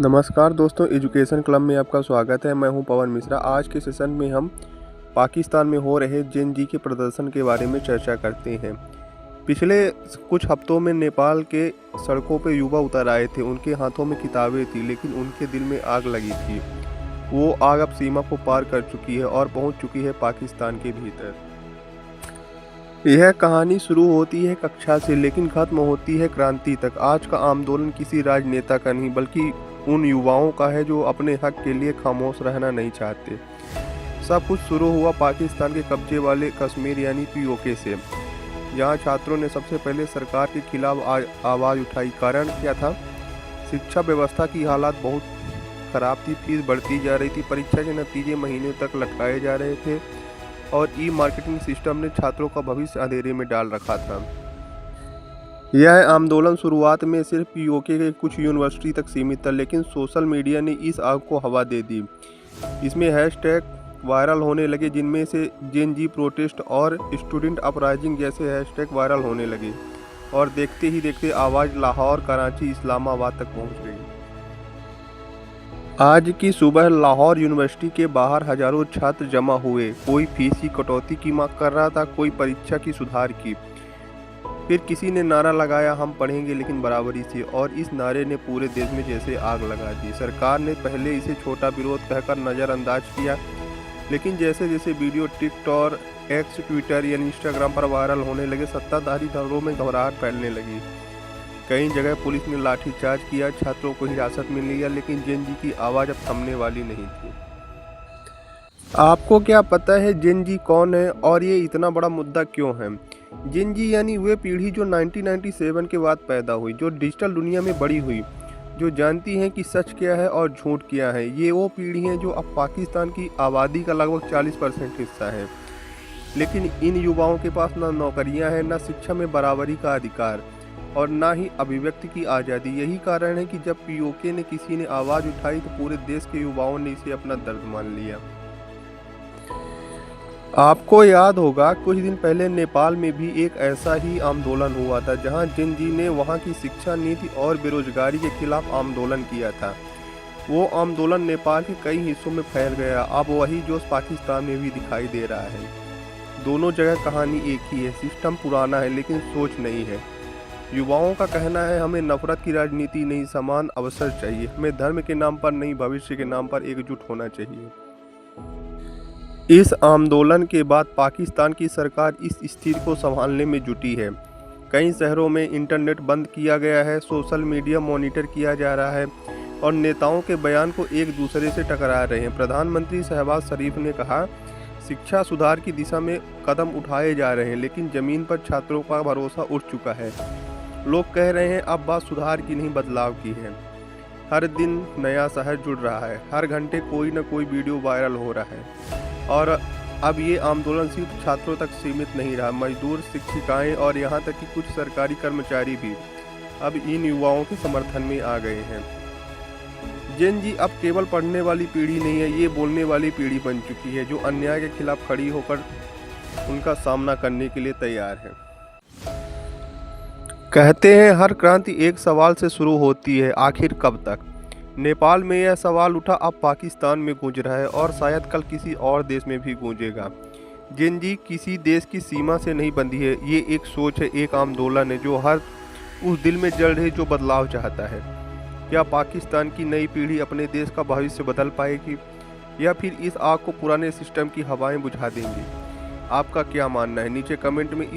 नमस्कार दोस्तों, education club में आपका स्वागत है। मैं हूं पवन मिश्रा। आज के सेशन में हम पाकिस्तान में हो रहे जेन जी के प्रदर्शन के बारे में चर्चा करते हैं। पिछले कुछ हफ्तों में नेपाल के सड़कों पर युवा उतर आए थे। उनके हाथों में किताबें थी, लेकिन उनके दिल में आग लगी थी। वो आग अब सीमा को पार कर चुकी है और पहुंच चुकी है पाकिस्तान के भीतर। यह कहानी शुरू होती है कक्षा से, लेकिन खत्म होती है क्रांति तक। आज का आंदोलन किसी राजनेता का नहीं, बल्कि उन युवाओं का है जो अपने हक के लिए खामोश रहना नहीं चाहते। सब कुछ शुरू हुआ पाकिस्तान के कब्जे वाले कश्मीर यानी पीओके से। यहाँ छात्रों ने सबसे पहले सरकार के खिलाफ आवाज़ उठाई। कारण क्या था? शिक्षा व्यवस्था की हालत बहुत खराब थी। फीस बढ़ती जा रही थी, परीक्षा के नतीजे महीने तक लटकाए जा रहे थे और ई मार्केटिंग सिस्टम ने छात्रों का भविष्य अंधेरे में डाल रखा था। यह आंदोलन शुरुआत में सिर्फ पीओके के कुछ यूनिवर्सिटी तक सीमित था, लेकिन सोशल मीडिया ने इस आग को हवा दे दी। इसमें हैशटैग वायरल होने लगे, जिनमें से जेन जी प्रोटेस्ट और स्टूडेंट अपराइजिंग जैसे हैशटैग वायरल होने लगे और देखते ही देखते आवाज़ लाहौर, कराची, इस्लामाबाद तक पहुंच गई। आज की सुबह लाहौर यूनिवर्सिटी के बाहर हजारों छात्र जमा हुए। कोई फीस की कटौती की मांग कर रहा था, कोई परीक्षा की सुधार की। फिर किसी ने नारा लगाया, हम पढ़ेंगे लेकिन बराबरी से, और इस नारे ने पूरे देश में जैसे आग लगा दी। सरकार ने पहले इसे छोटा विरोध कहकर नज़रअंदाज किया, लेकिन जैसे जैसे वीडियो टिकटॉक, एक्स, ट्विटर या इंस्टाग्राम पर वायरल होने लगे, सत्ताधारी दलों में घबराहट फैलने लगी। कई जगह पुलिस ने लाठीचार्ज किया, छात्रों को हिरासत में लिया, लेकिन जेन जी की आवाज़ अब थमने वाली नहीं थी। आपको क्या पता है जेन जी कौन है और ये इतना बड़ा मुद्दा क्यों है? जेन जी यानी वे पीढ़ी जो 1997 के बाद पैदा हुई, जो डिजिटल दुनिया में बड़ी हुई, जो जानती हैं कि सच क्या है और झूठ क्या है। ये वो पीढ़ी है जो अब पाकिस्तान की आबादी का लगभग 40% हिस्सा है। लेकिन इन युवाओं के पास ना नौकरियां हैं, ना शिक्षा में बराबरी का अधिकार और ना ही अभिव्यक्ति की आज़ादी। यही कारण है कि जब पीओके ने किसी ने आवाज़ उठाई तो पूरे देश के युवाओं ने इसे अपना दर्द मान लिया। आपको याद होगा, कुछ दिन पहले नेपाल में भी एक ऐसा ही आंदोलन हुआ था, जहां जेन जी ने वहां की शिक्षा नीति और बेरोजगारी के खिलाफ आंदोलन किया था। वो आंदोलन नेपाल के कई हिस्सों में फैल गया। अब वही जोश पाकिस्तान में भी दिखाई दे रहा है। दोनों जगह कहानी एक ही है, सिस्टम पुराना है लेकिन सोच नहीं है। युवाओं का कहना है, हमें नफरत की राजनीति नहीं, समान अवसर चाहिए। हमें धर्म के नाम पर नहीं, भविष्य के नाम पर एकजुट होना चाहिए। इस आंदोलन के बाद पाकिस्तान की सरकार इस स्थिति को संभालने में जुटी है। कई शहरों में इंटरनेट बंद किया गया है, सोशल मीडिया मॉनिटर किया जा रहा है और नेताओं के बयान को एक दूसरे से टकरा रहे हैं। प्रधानमंत्री शहबाज शरीफ ने कहा, शिक्षा सुधार की दिशा में कदम उठाए जा रहे हैं, लेकिन ज़मीन पर छात्रों का भरोसा उठ चुका है। लोग कह रहे हैं अब बात सुधार की नहीं, बदलाव की है। हर दिन नया शहर जुड़ रहा है, हर घंटे कोई न कोई वीडियो वायरल हो रहा है और अब ये आंदोलन सिर्फ छात्रों तक सीमित नहीं रहा। मजदूर, शिक्षिकाएं और यहाँ तक कि कुछ सरकारी कर्मचारी भी अब इन युवाओं के समर्थन में आ गए हैं। जेन जी अब केवल पढ़ने वाली पीढ़ी नहीं है, ये बोलने वाली पीढ़ी बन चुकी है, जो अन्याय के खिलाफ खड़ी होकर उनका सामना करने के लिए तैयार है। कहते हैं हर क्रांति एक सवाल से शुरू होती है, आखिर कब तक? नेपाल में यह सवाल उठा, अब पाकिस्तान में गूंज रहा है और शायद कल किसी और देश में भी गूंजेगा। जेन जी किसी देश की सीमा से नहीं बंधी है, ये एक सोच है, एक आंदोलन है जो हर उस दिल में जल रही जो बदलाव चाहता है। क्या पाकिस्तान की नई पीढ़ी अपने देश का भविष्य बदल पाएगी या फिर इस आग को पुराने सिस्टम की हवाएं बुझा देंगी? आपका क्या मानना है? नीचे कमेंट में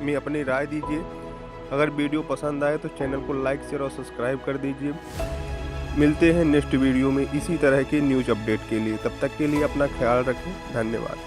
में अपनी राय दीजिए। अगर वीडियो पसंद आए तो चैनल को लाइक, शेयर और सब्सक्राइब कर दीजिए। मिलते हैं नेक्स्ट वीडियो में इसी तरह के न्यूज़ अपडेट के लिए। तब तक के लिए अपना ख्याल रखें। धन्यवाद।